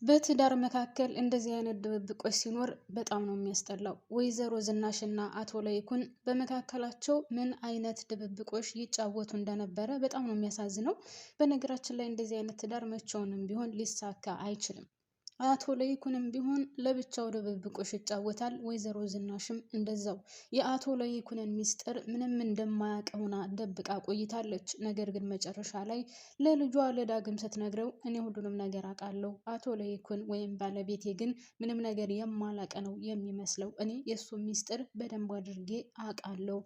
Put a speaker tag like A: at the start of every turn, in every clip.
A: በትዳር መካከል እንደዚህ አይነት ድብብቆች ሲኖር በጣም ነው የሚያስጠላው። ወይዘሮ ዝናሽና አቶ ለይኩን በመካከላቸው ምን አይነት ድብብቆች ይጫወቱ እንደነበረ በጣም ነው የሚያሳዝነው። በነገራችን ላይ እንደዚህ አይነት ትዳር መቼውንም ቢሆን ሊሳካ አይችልም። አቶ ለይኩንም ቢሆን ለብቻው ድብብቆሽ ይጫወታል። ወይዘሮ ዝናሽም እንደዛው የአቶ ለይኩንን ሚስጥር ምንም እንደማያውቅ ሆና ደብቃ ቆይታለች። ነገር ግን መጨረሻ ላይ ለልጇ ለዳግም ስትነግረው እኔ ሁሉንም ነገር አውቃለሁ፣ አቶ ለይኩን ወይም ባለቤቴ ግን ምንም ነገር የማላውቅ ነው የሚመስለው፣ እኔ የእሱ ሚስጥር በደንብ አድርጌ አውቃለሁ፣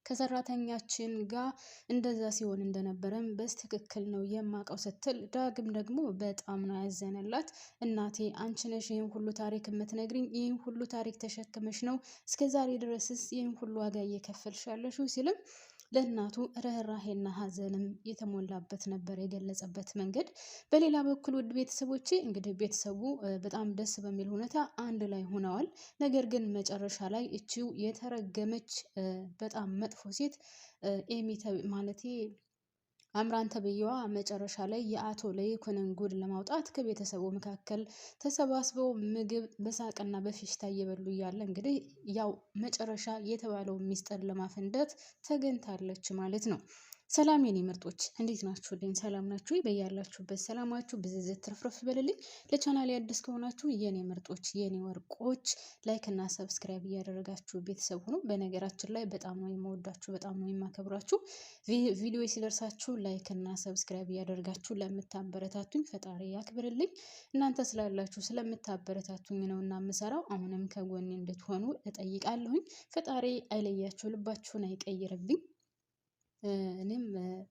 A: ከሰራተኛችን ጋር እንደዛ ሲሆን እንደነበረም በትክክል ነው የማውቀው ስትል፣ ዳግም ደግሞ በጣም ነው ያዘነላት። እናቴ አንቺ ነሽ ይህን ሁሉ ታሪክ የምትነግሪኝ? ይህን ሁሉ ታሪክ ተሸክመሽ ነው እስከ ዛሬ ድረስስ ይህን ሁሉ ዋጋ እየከፈልሽ ያለሽው? ሲልም ለእናቱ ርህራሄና ሀዘንም የተሞላበት ነበር የገለጸበት መንገድ። በሌላ በኩል ውድ ቤተሰቦቼ እንግዲህ ቤተሰቡ በጣም ደስ በሚል ሁኔታ አንድ ላይ ሆነዋል። ነገር ግን መጨረሻ ላይ እቺው የተረገመች በጣም መጥፎ ሴት ኤሚ ማለቴ አምራን ተብዬዋ መጨረሻ ላይ የአቶ ለይኩንን ጉድ ለማውጣት ከቤተሰቡ መካከል ተሰባስበው ምግብ በሳቅና በፌሽታ እየበሉ እያለ እንግዲህ ያው መጨረሻ የተባለውን ሚስጥር ለማፈንደት ተገኝታለች ማለት ነው። ሰላም የኔ ምርጦች እንዴት ናችሁልኝ? ሰላም ናችሁ? በያላችሁበት ሰላማችሁ ብዝዝት ትርፍርፍ በልልኝ። ለቻናሌ አዲስ ከሆናችሁ የኔ ምርጦች የኔ ወርቆች ላይክ እና ሰብስክራይብ እያደረጋችሁ ቤተሰብ ሁኑ። በነገራችን ላይ በጣም ነው የምወዳችሁ፣ በጣም ነው የማከብራችሁ። ቪዲዮ ሲደርሳችሁ ላይክ እና ሰብስክራይብ እያደረጋችሁ ለምታበረታቱኝ ፈጣሪ ያክብርልኝ። እናንተ ስላላችሁ ስለምታበረታቱኝ ነው እና የምሰራው። አሁንም ከጎኔ እንድትሆኑ እጠይቃለሁኝ። ፈጣሪ አይለያችሁ፣ ልባችሁን አይቀይርብኝ። እኔም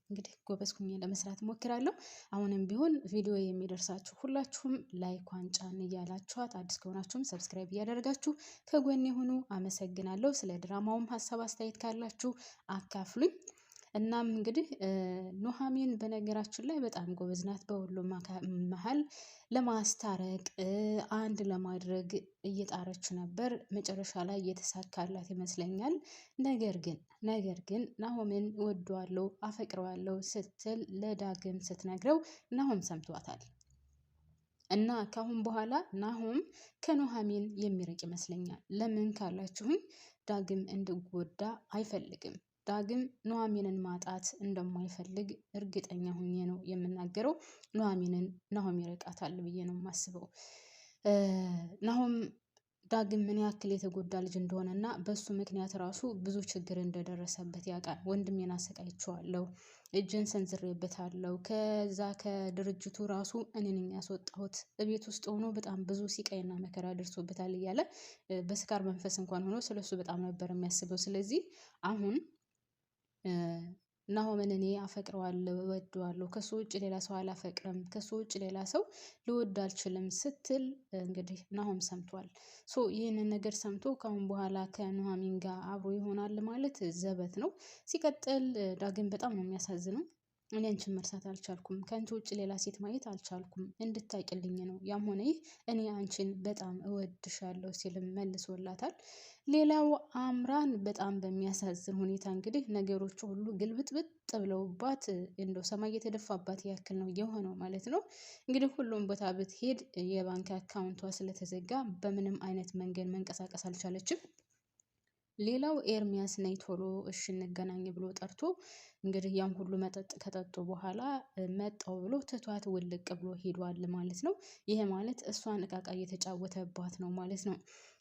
A: እንግዲህ ጎበዝ ሁኜ ለመስራት እሞክራለሁ። አሁንም ቢሆን ቪዲዮ የሚደርሳችሁ ሁላችሁም ላይኳን ጫን እያላችኋት፣ አዲስ ከሆናችሁም ሰብስክራይብ እያደረጋችሁ ከጎኔ ሁኑ። አመሰግናለሁ። ስለ ድራማውም ሀሳብ አስተያየት ካላችሁ አካፍሉኝ። እናም እንግዲህ ኑሐሚን በነገራችን ላይ በጣም ጎበዝ ናት። በሁሉም መሀል ለማስታረቅ አንድ ለማድረግ እየጣረች ነበር። መጨረሻ ላይ እየተሳካላት ይመስለኛል። ነገር ግን ናሆምን እወደዋለሁ አፈቅረዋለሁ ስትል ለዳግም ስትነግረው ናሆም ሰምቷታል። እና ካሁን በኋላ ናሆም ከኑሐሚን የሚርቅ ይመስለኛል። ለምን ካላችሁኝ ዳግም እንድጎዳ አይፈልግም። ዳግም ኑሐሚንን ማጣት እንደማይፈልግ እርግጠኛ ሆኜ ነው የምናገረው። ኑሐሚንን ናሆም ይርቃታል ብዬ ነው የማስበው። ናሆም ዳግም ምን ያክል የተጎዳ ልጅ እንደሆነ እና በሱ ምክንያት ራሱ ብዙ ችግር እንደደረሰበት ያውቃል። ወንድሜን አሰቃይቼዋለሁ፣ እጅን ሰንዝሬበታለሁ፣ ከዛ ከድርጅቱ ራሱ እኔ ነኝ ያስወጣሁት፣ እቤት ውስጥ ሆኖ በጣም ብዙ ሲቃይና መከራ ደርሶበታል እያለ በስካር መንፈስ እንኳን ሆኖ ስለሱ በጣም ነበር የሚያስበው። ስለዚህ አሁን ናሆምን እኔ አፈቅረዋለሁ እወደዋለሁ፣ ከሱ ውጭ ሌላ ሰው አላፈቅርም፣ ከሱ ውጭ ሌላ ሰው ልወድ አልችልም ስትል እንግዲህ ናሆም ሰምቷል። ይህንን ነገር ሰምቶ ካሁን በኋላ ከኑሐሚን ጋር አብሮ ይሆናል ማለት ዘበት ነው። ሲቀጥል ዳግም በጣም ነው የሚያሳዝነው። እኔ አንቺን መርሳት አልቻልኩም፣ ከአንቺ ውጭ ሌላ ሴት ማየት አልቻልኩም፣ እንድታቂልኝ ነው። ያም ሆነ ይህ እኔ አንቺን በጣም እወድሻለሁ ሲልም መልሶላታል። ሌላው አምራን በጣም በሚያሳዝን ሁኔታ እንግዲህ ነገሮቹ ሁሉ ግልብጥብጥ ብለውባት እንደው ሰማይ የተደፋባት ያክል ነው የሆነው ማለት ነው። እንግዲህ ሁሉም ቦታ ብትሄድ የባንክ አካውንቷ ስለተዘጋ በምንም አይነት መንገድ መንቀሳቀስ አልቻለችም። ሌላው ኤርሚያስ ነይ ቶሎ እሺ እንገናኝ ብሎ ጠርቶ እንግዲህ ያም ሁሉ መጠጥ ከጠጡ በኋላ መጣው ብሎ ትቷት ውልቅ ብሎ ሄዷል ማለት ነው። ይሄ ማለት እሷን እቃቃ እየተጫወተባት ነው ማለት ነው።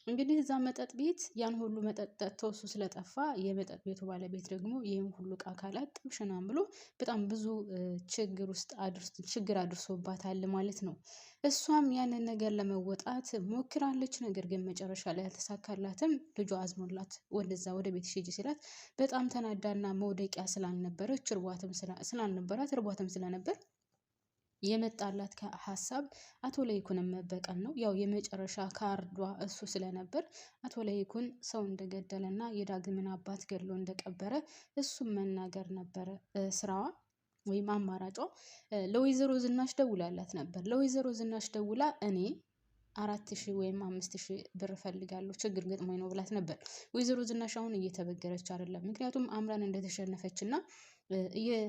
A: እንግዲህ እዛ መጠጥ ቤት ያን ሁሉ መጠጥ ጠጥተው እሱ ስለጠፋ የመጠጥ ቤቱ ባለቤት ደግሞ ይህን ሁሉ እቃ ካላጠብሽናም ብሎ በጣም ብዙ ችግር አድርሶባታል ማለት ነው። እሷም ያንን ነገር ለመወጣት ሞክራለች። ነገር ግን መጨረሻ ላይ አልተሳካላትም። ልጇ አዝኖላት ወደዛ ወደ ቤት ሂጂ ሲላት በጣም ተናዳና መውደቂያ ስላልነበረች እርቧትም ስለነበር የመጣላት ሀሳብ አቶ ለይኩንን መበቀል ነው። ያው የመጨረሻ ካርዷ እሱ ስለነበር አቶ ለይኩን ሰው እንደገደለና የዳግምን አባት ገድሎ እንደቀበረ እሱም መናገር ነበረ ስራዋ ወይም አማራጯ። ለወይዘሮ ዝናሽ ደውላላት ነበር። ለወይዘሮ ዝናሽ ደውላ እኔ 4000 ወይም 5000 ብር እፈልጋለሁ ችግር ገጥሞኝ ነው ብላት ነበር። ወይዘሮ ዝናሽ አሁን እየተበገረች አይደለም። ምክንያቱም አምራን እንደተሸነፈች እና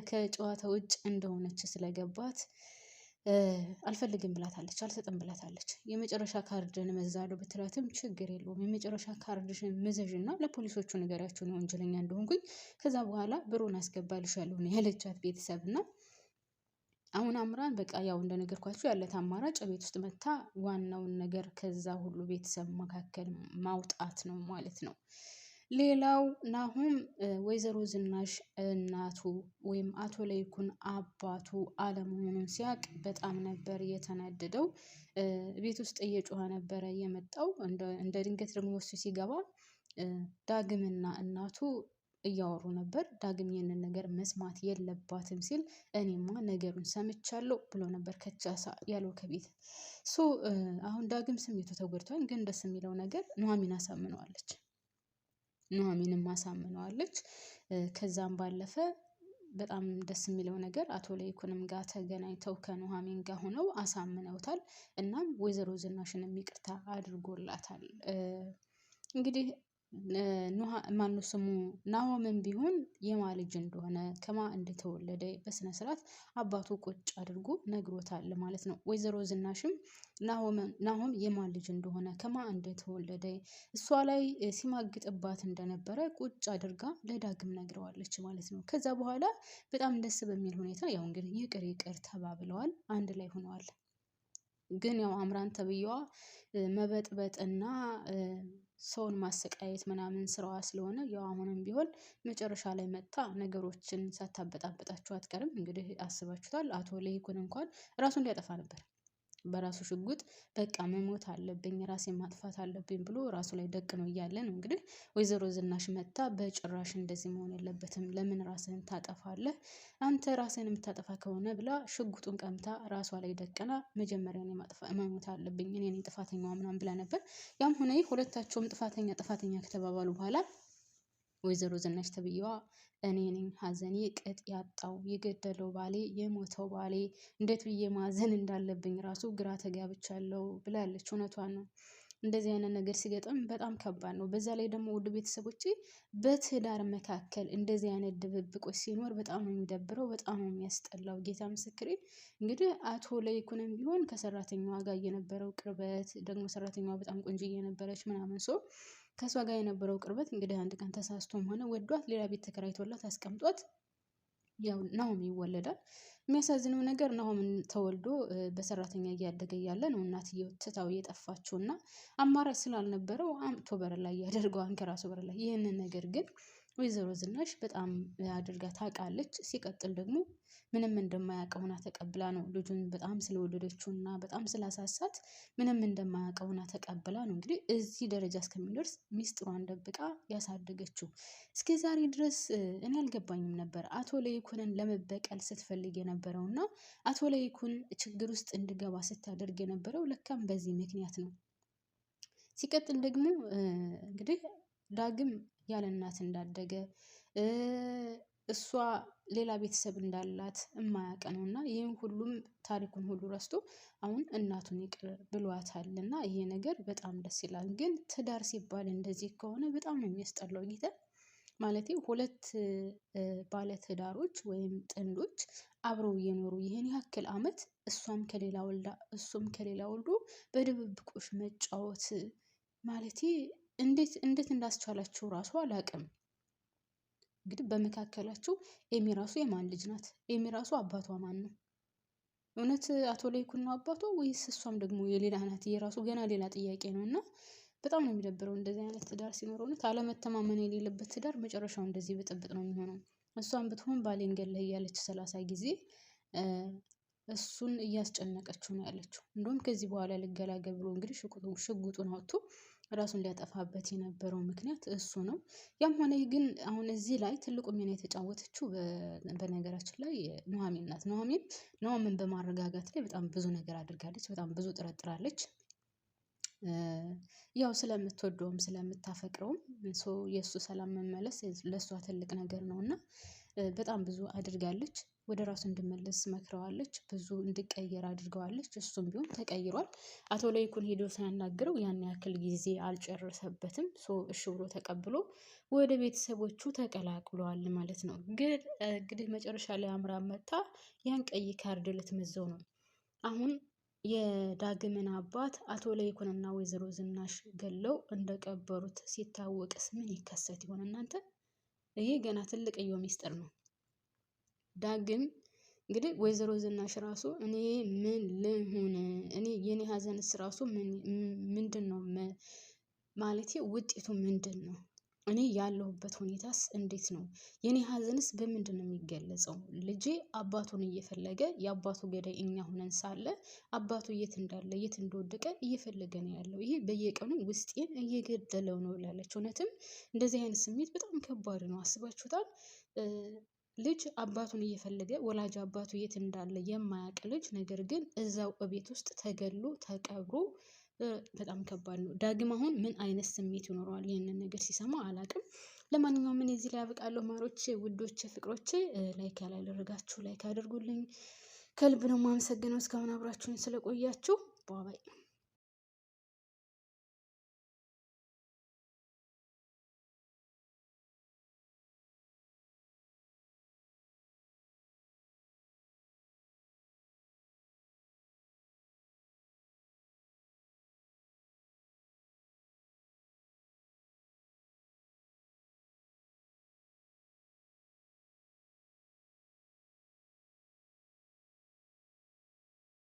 A: ከጨዋታ ውጭ እንደሆነች ስለገባት አልፈልግም ብላታለች፣ አልሰጥም ብላታለች። የመጨረሻ ካርድን መዛለሁ ብትላትም ችግር የለውም የመጨረሻ ካርድሽን ምዘዥና ለፖሊሶቹ ንገሪያቸው ነው ወንጀለኛ እንደሆንኩኝ፣ ከዛ በኋላ ብሩን አስገባልሻለሁ ነው ያለቻት ቤተሰብ። እና አሁን አምራን በቃ ያው እንደነገርኳችሁ ያለት አማራጭ ቤት ውስጥ መታ ዋናውን ነገር ከዛ ሁሉ ቤተሰብ መካከል ማውጣት ነው ማለት ነው። ሌላው ናሁም ወይዘሮ ዝናሽ እናቱ ወይም አቶ ለይኩን አባቱ አለመሆኑን ሲያቅ በጣም ነበር የተናደደው። ቤት ውስጥ እየጮኸ ነበረ የመጣው። እንደ ድንገት ደግሞ እሱ ሲገባ ዳግምና እናቱ እያወሩ ነበር። ዳግም ይህንን ነገር መስማት የለባትም ሲል እኔማ ነገሩን ሰምቻለሁ ብሎ ነበር ከቻሳ ያለው ከቤት አሁን ዳግም ስሜቱ ተጎድቷል። ግን ደስ የሚለው ነገር ኑሐሚን አሳምነዋለች። ኑሐሚንም አሳምነዋለች። ከዛም ባለፈ በጣም ደስ የሚለው ነገር አቶ ለይኩንም ጋር ተገናኝተው ከኑሐሚን ጋር ሆነው አሳምነውታል። እናም ወይዘሮ ዝናሽንም ይቅርታ አድርጎላታል። እንግዲህ ማነው ስሙ ናሆምን ቢሆን የማ ልጅ እንደሆነ ከማ እንደተወለደ በስነ ስርዓት አባቱ ቁጭ አድርጎ ነግሮታል ማለት ነው። ወይዘሮ ዝናሽም ናሆም የማን ልጅ እንደሆነ ከማ እንደተወለደ እሷ ላይ ሲማግጥባት እንደነበረ ቁጭ አድርጋ ለዳግም ነግረዋለች ማለት ነው። ከዛ በኋላ በጣም ደስ በሚል ሁኔታ ያው እንግዲህ ይቅር ይቅር ተባብለዋል፣ አንድ ላይ ሆነዋል። ግን ያው አምራን ተብዬዋ መበጥበጥና ሰውን ማሰቃየት ምናምን ስራዋ ስለሆነ ያው አሁንም ቢሆን መጨረሻ ላይ መጥታ ነገሮችን ሳታበጣበጣቸው አትቀርም። እንግዲህ አስባችሁታል። አቶ ለይኩን እንኳን ራሱን ሊያጠፋ ነበር በራሱ ሽጉጥ። በቃ መሞት አለብኝ ራሴን ማጥፋት አለብኝ ብሎ ራሱ ላይ ደቅ ነው እያለ ነው እንግዲህ ወይዘሮ ዝናሽ መታ በጭራሽ እንደዚህ መሆን የለበትም፣ ለምን ራስህን ታጠፋለህ? አንተ ራስህን የምታጠፋ ከሆነ ብላ ሽጉጡን ቀምታ ራሷ ላይ ደቅና መጀመሪያ እኔ መሞት አለብኝ እኔ ነኝ ጥፋተኛዋ ምናምን ብላ ነበር። ያም ሆነ ሁለታቸውም ጥፋተኛ ከተባባሉ በኋላ ወይዘሮ ዝናሽ ተብዬዋ እኔ ነኝ ሀዘኔ ቅጥ ያጣው፣ የገደለው ባሌ፣ የሞተው ባሌ እንዴት ብዬ ማዘን እንዳለብኝ ራሱ ግራ ተጋብቻለሁ ብላለች። እውነቷን ነው። እንደዚህ አይነት ነገር ሲገጥም በጣም ከባድ ነው። በዛ ላይ ደግሞ ውድ ቤተሰቦቼ በትዳር መካከል እንደዚህ አይነት ድብብቆች ሲኖር በጣም ነው የሚደብረው፣ በጣም ነው የሚያስጠላው። ጌታ ምስክሬ። እንግዲህ አቶ ለይኩንም ቢሆን ከሰራተኛዋ ጋር የነበረው ቅርበት ደግሞ ሰራተኛዋ በጣም ቆንጆ የነበረች ምናምን ሰው ከእሷ ጋር የነበረው ቅርበት እንግዲህ አንድ ቀን ተሳስቶም ሆነ ወዷት ሌላ ቤት ተከራይቶላት አስቀምጧት ያው ናሆም ይወለዳል። የሚያሳዝነው ነገር ናሆምን ተወልዶ በሰራተኛ እያደገ እያለ ነው እናትየው ትታው እየጠፋችው እና አማራጭ ስላልነበረው አምጥቶ በር ላይ ያደርገዋል ከራሱ በር ላይ። ይህንን ነገር ግን ወይዘሮ ዝናሽ በጣም አድርጋ ታውቃለች። ሲቀጥል ደግሞ ምንም እንደማያውቀው ሆና ተቀብላ ነው ልጁን በጣም ስለወደደችው እና በጣም ስላሳሳት ምንም እንደማያውቀው ሆና ተቀብላ ነው እንግዲህ እዚህ ደረጃ እስከሚደርስ ሚስጥሯን ደብቃ ያሳደገችው። እስከ ዛሬ ድረስ እኔ አልገባኝም ነበር አቶ ለይኩንን ለመበቀል ስትፈልግ የነበረው እና አቶ ለይኩን ችግር ውስጥ እንድገባ ስታደርግ የነበረው ለካም በዚህ ምክንያት ነው። ሲቀጥል ደግሞ እንግዲህ ዳግም ያለ እናት እንዳደገ እሷ ሌላ ቤተሰብ እንዳላት የማያውቅ ነው እና ይህን ሁሉም ታሪኩን ሁሉ ረስቶ አሁን እናቱን ይቅር ብሏታል እና ይሄ ነገር በጣም ደስ ይላል። ግን ትዳር ሲባል እንደዚህ ከሆነ በጣም ነው የሚያስጠላው። ጌታ ማለቴ ሁለት ባለ ትዳሮች ወይም ጥንዶች አብረው እየኖሩ ይህን ያክል አመት እሷም ከሌላ ወልዳ እሱም ከሌላ ወልዶ በድብብቆሽ መጫወት ማለቴ እንዴት እንዳስቻላቸው ራሱ አላውቅም። እንግዲህ በመካከላቸው ኤሚ ራሱ የማን ልጅ ናት? ኤሚ ራሱ አባቷ ማን ነው? እውነት አቶ ለይኩን ነው አባቷ ወይስ እሷም ደግሞ የሌላ ናት? የራሱ ገና ሌላ ጥያቄ ነው። እና በጣም ነው የሚደብረው እንደዚህ አይነት ትዳር ሲኖር። እውነት አለመተማመን የሌለበት ትዳር መጨረሻው እንደዚህ ብጥብጥ ነው የሚሆነው። እሷም ብትሆን ባሌን ገለህ እያለች 30 ጊዜ እሱን እያስጨነቀችው ነው ያለችው። እንደውም ከዚህ በኋላ ልገላገል ብሎ እንግዲህ ሽጉጡን አውጥቶ ራሱን ሊያጠፋበት የነበረው ምክንያት እሱ ነው። ያም ሆነ ግን አሁን እዚህ ላይ ትልቁ ሚና የተጫወተችው በነገራችን ላይ ኑሐሚን ናት። ኑሐሚን በማረጋጋት ላይ በጣም ብዙ ነገር አድርጋለች። በጣም ብዙ ጥረጥራለች። ያው ስለምትወደውም ስለምታፈቅረውም የእሱ ሰላም መመለስ ለእሷ ትልቅ ነገር ነው እና በጣም ብዙ አድርጋለች። ወደ ራሱ እንዲመለስ መክረዋለች። ብዙ እንዲቀየር አድርገዋለች። እሱም ቢሆን ተቀይሯል። አቶ ለይኩን ሄዶ ሲያናግረው ያን ያክል ጊዜ አልጨረሰበትም። እሺ ብሎ ተቀብሎ ወደ ቤተሰቦቹ ተቀላቅሏል ማለት ነው። ግን እንግዲህ መጨረሻ ላይ አምራን መታ ያን ቀይ ካርድ ልትመዘው ነው። አሁን የዳግምን አባት አቶ ለይኩንና ወይዘሮ ዝናሽ ገለው እንደቀበሩት ሲታወቅስ ምን ይከሰት ይሆን እናንተ? ይሄ ገና ትልቅየው ሚስጥር ነው። ዳግም እንግዲህ ወይዘሮ ዝናሽ ራሱ እኔ ምን ልሁን፣ እኔ የኔ ሀዘንስ ራሱ ምንድን ነው ማለቴ ውጤቱ ምንድን ነው? እኔ ያለሁበት ሁኔታስ እንዴት ነው? የኔ ሀዘንስ በምንድን ነው የሚገለጸው? ልጄ አባቱን እየፈለገ የአባቱ ገዳይ እኛ ሆነን ሳለ አባቱ የት እንዳለ የት እንደወደቀ እየፈለገ ነው ያለው። ይሄ በየቀኑ ውስጤን እየገደለው ነው ብላለች። እውነትም እንደዚህ አይነት ስሜት በጣም ከባድ ነው። አስባችሁታል? ልጅ አባቱን እየፈለገ ወላጅ አባቱ የት እንዳለ የማያውቅ ልጅ ነገር ግን እዛው ቤት ውስጥ ተገሎ ተቀብሮ በጣም ከባድ ነው። ዳግም አሁን ምን አይነት ስሜት ይኖረዋል ይህንን ነገር ሲሰማ አላቅም። ለማንኛውም ምን እዚህ ላይ ያበቃለሁ። ማሮቼ፣ ውዶቼ፣ ፍቅሮቼ ላይክ ያላደረጋችሁ ላይክ አድርጉልኝ። ከልብ ነው የማመሰግነው እስካሁን አብራችሁን ስለቆያችሁ። ባባይ